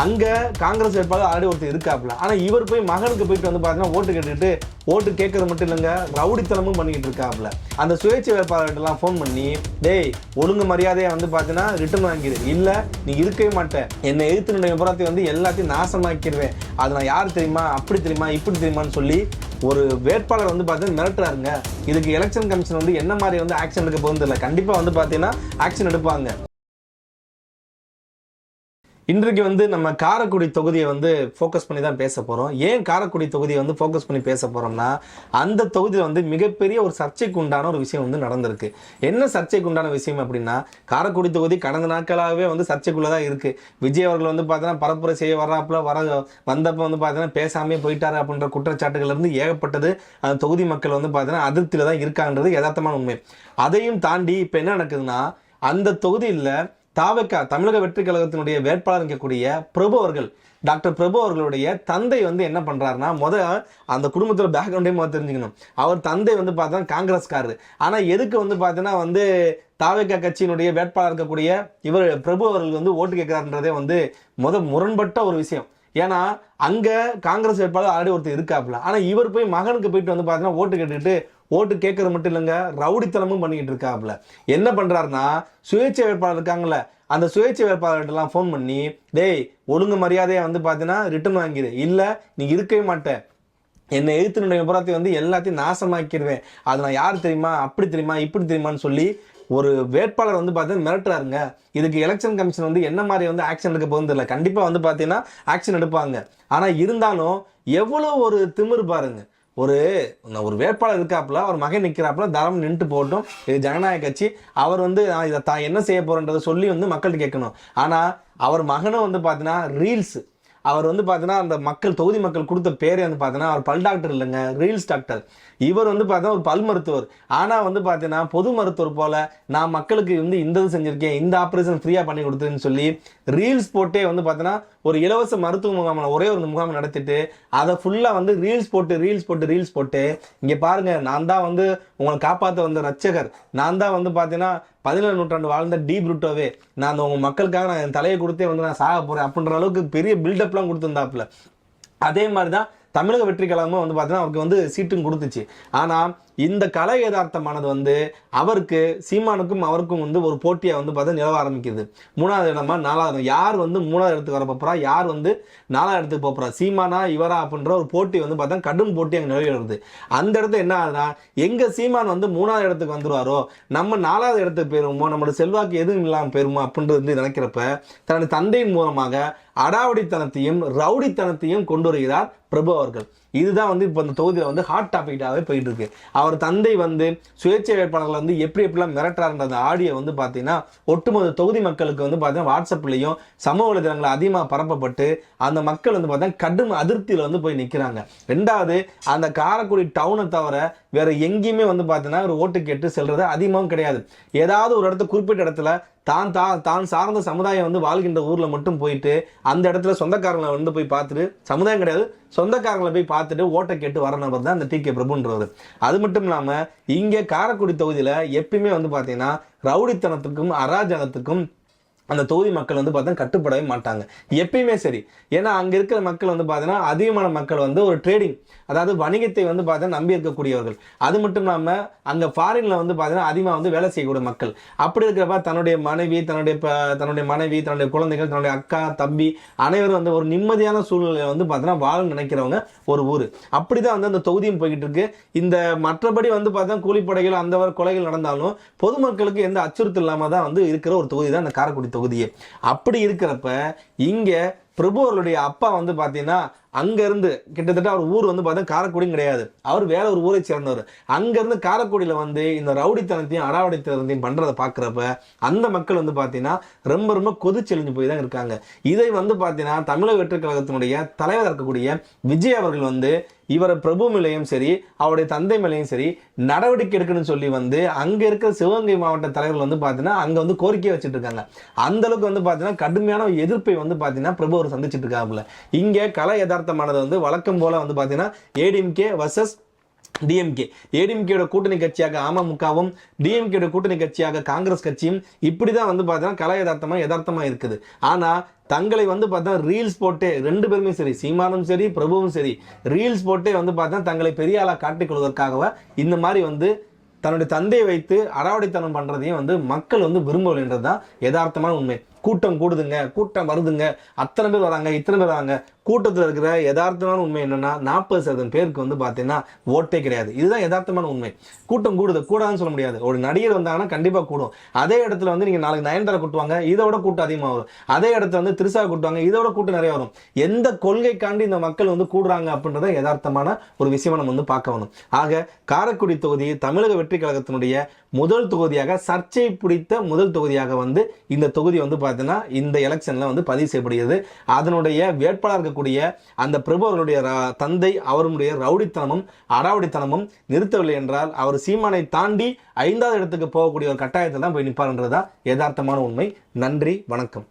அங்க காங்கிரஸ் வேட்பாளர் ஆல்ரெடி ஒருத்தர் இருக்காப்புல. ஆனா இவர் போய் மகனுக்கு போயிட்டு வந்து பாத்தீங்கன்னா ஓட்டு கேட்டுட்டு ஓட்டு கேட்கறது மட்டும் இல்லைங்க, ரவுடித்தனமும் பண்ணிக்கிட்டு இருக்காப்புல. அந்த சுயேட்சை வேட்பாளர்கிட்டலாம் ஃபோன் பண்ணி, டேய் ஒழுங்கு மரியாதையா வந்து பாத்தீங்கன்னா ரிட்டர்ன் வாங்கிடு, இல்ல நீ இருக்கவே மாட்டேன், என்னை எழுத்துனுடைய விபரத்தை வந்து எல்லாத்தையும் நாசமாக்கிடுவேன், அது நான் யார் தெரியுமா, அப்படி தெரியுமா, இப்படி தெரியுமான்னு சொல்லி ஒரு வேட்பாளர் வந்து பார்த்தீங்கன்னா மிரட்டுறாருங்க. இதுக்கு எலெக்ஷன் கமிஷன் வந்து என்ன மாதிரி வந்து ஆக்ஷன் எடுக்க போகிறது இல்லை. கண்டிப்பாக வந்து பார்த்தீங்கன்னா ஆக்ஷன் எடுப்பாங்க. இன்றைக்கு வந்து நம்ம காரைக்குடி தொகுதியை வந்து ஃபோக்கஸ் பண்ணி தான் பேச போகிறோம். ஏன் காரைக்குடி தொகுதியை வந்து ஃபோக்கஸ் பண்ணி பேச போகிறோம்னா, அந்த தொகுதியில் வந்து மிகப்பெரிய ஒரு சர்ச்சைக்கு உண்டான ஒரு விஷயம் வந்து நடந்திருக்கு. என்ன சர்ச்சைக்கு உண்டான விஷயம் அப்படின்னா, காரைக்குடி தொகுதி கடந்த நாட்களாகவே வந்து சர்ச்சைக்குள்ளே தான் இருக்குது. விஜய் அவர்கள் வந்து பார்த்தீங்கன்னா பரப்புரை செய்ய வந்தப்போ வந்து பார்த்தீங்கன்னா பேசாமே போயிட்டாரு அப்படின்ற குற்றச்சாட்டுகள் இருந்து ஏகப்பட்டது அந்த தொகுதி மக்கள் வந்து பார்த்தீங்கன்னா அதிருப்தியில் தான் இருக்காங்கன்றது யதார்த்தமான உண்மை. அதையும் தாண்டி இப்போ என்ன நடக்குதுன்னா, அந்த தொகுதியில் தாவக தமிழக வெற்றி கழகத்தினுடைய வேட்பாளர் இருக்கக்கூடிய பிரபு அவர்கள், டாக்டர் பிரபு அவர்களுடைய தந்தை வந்து என்ன பண்றாருன்னா, அந்த குடும்பத்தோட பேக்ரவுண்டையும் தெரிஞ்சுக்கணும். அவர் தந்தை வந்து பார்த்தா காங்கிரஸ்காரர். ஆனா எதுக்கு வந்து பார்த்தீங்கன்னா வந்து தாவக கட்சியினுடைய வேட்பாளர் இருக்கக்கூடிய இவர் பிரபு அவர்கள் வந்து ஓட்டு கேட்கிறாருன்றதே வந்து முரண்பட்ட ஒரு விஷயம். ஏன்னா அங்க காங்கிரஸ் வேட்பாளர் ஆல்ரெடி ஒருத்தர் இருக்காப்புல. ஆனா இவர் போய் மகனுக்கு போயிட்டு வந்து பார்த்தீங்கன்னா ஓட்டு கேட்டுட்டு ஓட்டு கேட்கறது மட்டும் இல்லைங்க, ரவுடித்தனமும் பண்ணிக்கிட்டு இருக்காப்புல. என்ன பண்றாருன்னா, சுயேட்சை வேட்பாளர் இருக்காங்கல்ல, அந்த சுயேட்சை வேட்பாளர்கிட்டலாம் ஃபோன் பண்ணி, டேய் ஒழுங்கு மரியாதையா வந்து பார்த்தீங்கன்னா ரிட்டர்ன் வாங்கிடு, இல்ல நீ இருக்கவே மாட்டேன், என்னை எழுத்துனுடைய விபரத்தை வந்து எல்லாத்தையும் நாசமாக்கிடுவேன், அது நான் யார் தெரியுமா, அப்படி தெரியுமா, இப்படி தெரியுமான்னு சொல்லி ஒரு வேட்பாளர் வந்து பார்த்தீங்கன்னா மிரட்டுறாருங்க. இதுக்கு எலெக்ஷன் கமிஷன் வந்து என்ன மாதிரி வந்து ஆக்ஷன் எடுக்க போகிறது இல்லை. கண்டிப்பாக வந்து பார்த்தீங்கன்னா ஆக்ஷன் எடுப்பாங்க. ஆனால் இருந்தாலும் எவ்வளோ ஒரு திமிரு பாருங்க. ஒரு வேட்பாளர் இருக்காப்புல, அவர் மகன் நிற்கிறாப்புல, தரம் நின்று போட்டும், இது ஜனநாயக கட்சி, அவர் வந்து இதை தான் என்ன செய்ய போறன்றதை சொல்லி வந்து மக்கள்கிட்ட கேட்கணும். ஆனால் அவர் மகனும் வந்து பார்த்தீங்கன்னா ரீல்ஸ், அவர் வந்து பார்த்தீங்கன்னா அந்த மக்கள் தொகுதி மக்கள் கொடுத்த பேரே வந்து பார்த்தீங்கன்னா அவர் பல் டாக்டர் இல்லைங்க, ரீல்ஸ் டாக்டர். இவர் வந்து பார்த்தீங்கன்னா ஒரு பல் மருத்துவர். ஆனால் வந்து பார்த்தீங்கன்னா பொது மருத்துவர் போல நான் மக்களுக்கு வந்து இந்த இது செஞ்சிருக்கேன், இந்த ஆப்ரேஷன் ஃப்ரீயாக பண்ணி கொடுத்துருன்னு சொல்லி ரீல்ஸ் போட்டே வந்து பார்த்தீங்கன்னா ஒரு இலவச மருத்துவ முகாம் ஒரே ஒரு முகாம் நடத்திட்டு அதை ஃபுல்லாக வந்து ரீல்ஸ் போட்டு இங்கே பாருங்க, நான் தான் வந்து உங்களை காப்பாற்ற வந்த ரட்சகர், நான் தான் வந்து பார்த்தீங்கன்னா 17 நூற்றாண்டு வாழ்ந்த டி புருட்டோவே, நான் உங்கள் மக்களுக்காக நான் என் தலையை கொடுத்தே வந்து நான் சாக போகிறேன் அப்படின்ற அளவுக்கு பெரிய பில்டப்லாம் கொடுத்துருந்தாப்புல. அதே மாதிரி தான் தமிழக வெற்றி கழகமும் வந்து பார்த்தீங்கன்னா அவருக்கு வந்து சீட்டும் கொடுத்துச்சு. ஆனால் இந்த கலை யதார்த்தமானது வந்து அவருக்கு சீமானுக்கும் அவருக்கும் வந்து ஒரு போட்டியாக வந்து பார்த்தா நிலவ ஆரம்பிக்குது. 3வது இடமா 4வது இடம், யார் வந்து 3வது இடத்துக்கு வர போகிறா, யார் வந்து 4வது இடத்துக்கு போகிறா, சீமானா இவரா அப்படின்ற ஒரு போட்டி வந்து பார்த்தா கடும் போட்டி அங்கே நிலவி வருது. அந்த இடத்துல என்ன ஆகுதுன்னா, எங்க சீமான் வந்து 3வது இடத்துக்கு வந்துருவாரோ, நம்ம 4வது இடத்துக்கு போயிருமோ, நம்மளோட செல்வாக்கு எதுவும் இல்லாமல் போயிருமோ அப்படின்றது வந்து நினைக்கிறப்ப தன்னுடைய தந்தையின் மூலமாக அடாவடித்தனத்தையும் ரவுடித்தனத்தையும் கொண்டு வருகிறார் பிரபு அவர்கள். இதுதான் வந்து இப்போ இந்த தொகுதியில் வந்து ஹாட் டாபிக்காகவே போயிட்டு இருக்கு. அவர் தந்தை வந்து சுயேட்சை வேட்பாளர்கள் வந்து எப்படிலாம் மிரட்டுறாருன்ற அந்த ஆடியோ வந்து பார்த்தீங்கன்னா ஒட்டுமொத்த தொகுதி மக்களுக்கு வந்து பார்த்தீங்கன்னா வாட்ஸ்அப்லையும் சமூக வலைதளங்கள் அதிகமாக பரப்பப்பட்டு அந்த மக்கள் வந்து பார்த்தீங்கன்னா கடும் அதிருப்தியில் வந்து போய் நிற்கிறாங்க. 2வது, அந்த காரைக்குடி டவுனை தவிர வேற எங்கேயுமே வந்து பார்த்தீங்கன்னா ஒரு ஓட்டு கேட்டு செல்றது அதிகமாகவும் கிடையாது. ஏதாவது ஒரு இடத்துல குறிப்பிட்ட இடத்துல தான் சார்ந்த சமுதாயம் வந்து வாழ்கின்ற ஊரில் மட்டும் போயிட்டு அந்த இடத்துல சொந்தக்காரங்களை வந்து போய் பார்த்துட்டு, சமுதாயம் கிடையாது சொந்தக்காரங்களை போய் பார்த்துட்டு ஓட்டை கேட்டு வர நபர் தான் இந்த டி.கே. பிரபுன்றவர். அது மட்டும் இல்லாமல் இங்கே காரைக்குடி தொகுதியில் எப்பயுமே வந்து பார்த்தீங்கன்னா ரவுடித்தனத்துக்கும் அராஜகத்துக்கும் அந்த தொகுதி மக்கள் வந்து பார்த்தா கட்டுப்படவே மாட்டாங்க எப்பயுமே சரி. ஏன்னா அங்கே இருக்கிற மக்கள் வந்து பார்த்தீங்கன்னா அதிகமான மக்கள் வந்து ஒரு ட்ரேடிங், அதாவது வணிகத்தை வந்து பார்த்தீங்கன்னா நம்பி இருக்கக்கூடியவர்கள். அது மட்டும் இல்லாமல் அங்கே ஃபாரின்ல வந்து பார்த்தீங்கன்னா அதிகமாக வந்து வேலை செய்யக்கூடிய மக்கள். அப்படி இருக்கிறப்ப தன்னுடைய மனைவி, தன்னுடைய குழந்தைகள், தன்னுடைய அக்கா தம்பி அனைவரும் வந்து ஒரு நிம்மதியான சூழ்நிலையை வந்து பார்த்தீங்கன்னா வாழ நினைக்கிறவங்க ஒரு ஊர். அப்படிதான் வந்து அந்த தொகுதியும் போய்கிட்டு இருக்கு. இந்த மற்றபடி வந்து பார்த்தீங்கன்னா கூலிப்படைகள் அந்த கொலைகள் நடந்தாலும் பொதுமக்களுக்கு எந்த அச்சுறுத்தல் இல்லாமல் தான் வந்து இருக்கிற ஒரு தொகுதி தான் இந்த காரைக்குடி தொகுதியே. அப்படி இருக்கிறப்ப இங்க பிரபு அவர்களுடைய அப்பா வந்து பாத்தீங்கன்னா அங்க இருந்து கிட்டத்தட்ட அவர் ஊர் வந்து பார்த்தா காரைக்குடியும் கிடையாது, அவர் வேற ஒரு ஊரை சேர்ந்தவர். அங்க இருந்து காரைக்குடியில வந்து இந்த ரவுடித்தனத்தையும் அடாவடித்தனத்தையும் பண்றதை பாக்குறப்ப அந்த மக்கள் வந்து பாத்தீங்கன்னா ரொம்ப கொதிச்செழிஞ்சு போய் தான் இருக்காங்க. இதை வந்து பாத்தீங்கன்னா தமிழக வெற்றி கழகத்தினுடைய தலைவர் இருக்கக்கூடிய விஜய் அவர்கள் வந்து இவரை பிரபு மேலையும் சரி அவருடைய தந்தை மேலையும் சரி நடவடிக்கை எடுக்கணும்னு சொல்லி வந்து அங்க இருக்கிற சிவகங்கை மாவட்ட தலைவர்கள் வந்து பாத்தீங்கன்னா அங்க வந்து கோரிக்கை வச்சுட்டு இருக்காங்க. அந்த அளவுக்கு வந்து பாத்தீங்கன்னா கடுமையான எதிர்ப்பை வந்து பாத்தீங்கன்னா பிரபு அவர் சந்திச்சுட்டு இருக்காப்புல. இங்க கலை யதார்த்தமானது வந்து வழக்கம் போல வந்து பாத்தீங்கன்னா ஏடிஎம்கே வர்சஸ் டிஎம்கே, ஏடிஎம்கேயோட கூட்டணி கட்சியாக அமமுகவும், டிஎம்கேயோட கூட்டணி கட்சியாக காங்கிரஸ் கட்சியும் இப்படிதான் வந்து பார்த்தீங்கன்னா கலை யதார்த்தமா இருக்குது. ஆனா தங்களை வந்து பார்த்தா ரீல்ஸ் போட்டே, ரெண்டு பேருமே சரி, சீமானும் சரி பிரபுவும் சரி, ரீல்ஸ் போட்டே வந்து பார்த்தா தங்களை பெரிய ஆளா காட்டிக்கொள்வதற்காக இந்த மாதிரி வந்து தன்னுடைய தந்தையை வைத்து அடாவடித்தனம் பண்றதையும் வந்து மக்கள் வந்து விரும்பலைன்றதுதான் யதார்த்தமான உண்மை. கூட்டம் கூடுதுங்க, கூட்டம் வருதுங்க, அத்தனை பேர் வராங்க, இத்தனை பேர் வராங்க. கூட்டத்தில் இருக்கிற யதார்த்தமான உண்மை என்னன்னா 40% பேருக்கு வந்து பார்த்தீங்கன்னா ஓட்டே கிடையாது. இதுதான் யதார்த்தமான உண்மை. கூட்டம் கூடாதுன்னு சொல்ல முடியாது. ஒரு நடிகர் வந்தாங்கன்னா கண்டிப்பா கூடும். அதே இடத்துல வந்து நீங்க நாளைக்கு நயன்தாரா கூட்டுவாங்க, இதோட கூட்டம் அதிகமாக வரும். அதே இடத்துல வந்து திரிசா கூட்டுவாங்க, இதோட கூட்டம் நிறைய வரும். எந்த கொள்கைக்காண்டி இந்த மக்கள் வந்து கூடுறாங்க அப்படின்றத யதார்த்தமான ஒரு விஷயமா நம்ம வந்து பார்க்க வேணும். ஆக காரைக்குடி தொகுதி தமிழக வெற்றி கழகத்தினுடைய முதல் தொகுதியாக, சர்ச்சை பிடித்த முதல் தொகுதியாக வந்து இந்த தொகுதி வந்து பார்த்தீங்கன்னா இந்த எலெக்ஷன்ல வந்து பதிவு செய்யப்படுகிறது. அதனுடைய வேட்பாளர் இருக்கக்கூடிய அந்த பிரபு அவர்களுடைய தந்தை அவருடைய ரவுடித்தனமும் அடாவடித்தனமும் நிறுத்தவில்லை என்றால் அவர் சீமானை தாண்டி 5வது இடத்துக்கு போகக்கூடிய ஒரு கட்டாயத்தில் தான் போய் நிற்பார்ன்றதா யதார்த்தமான உண்மை. நன்றி, வணக்கம்.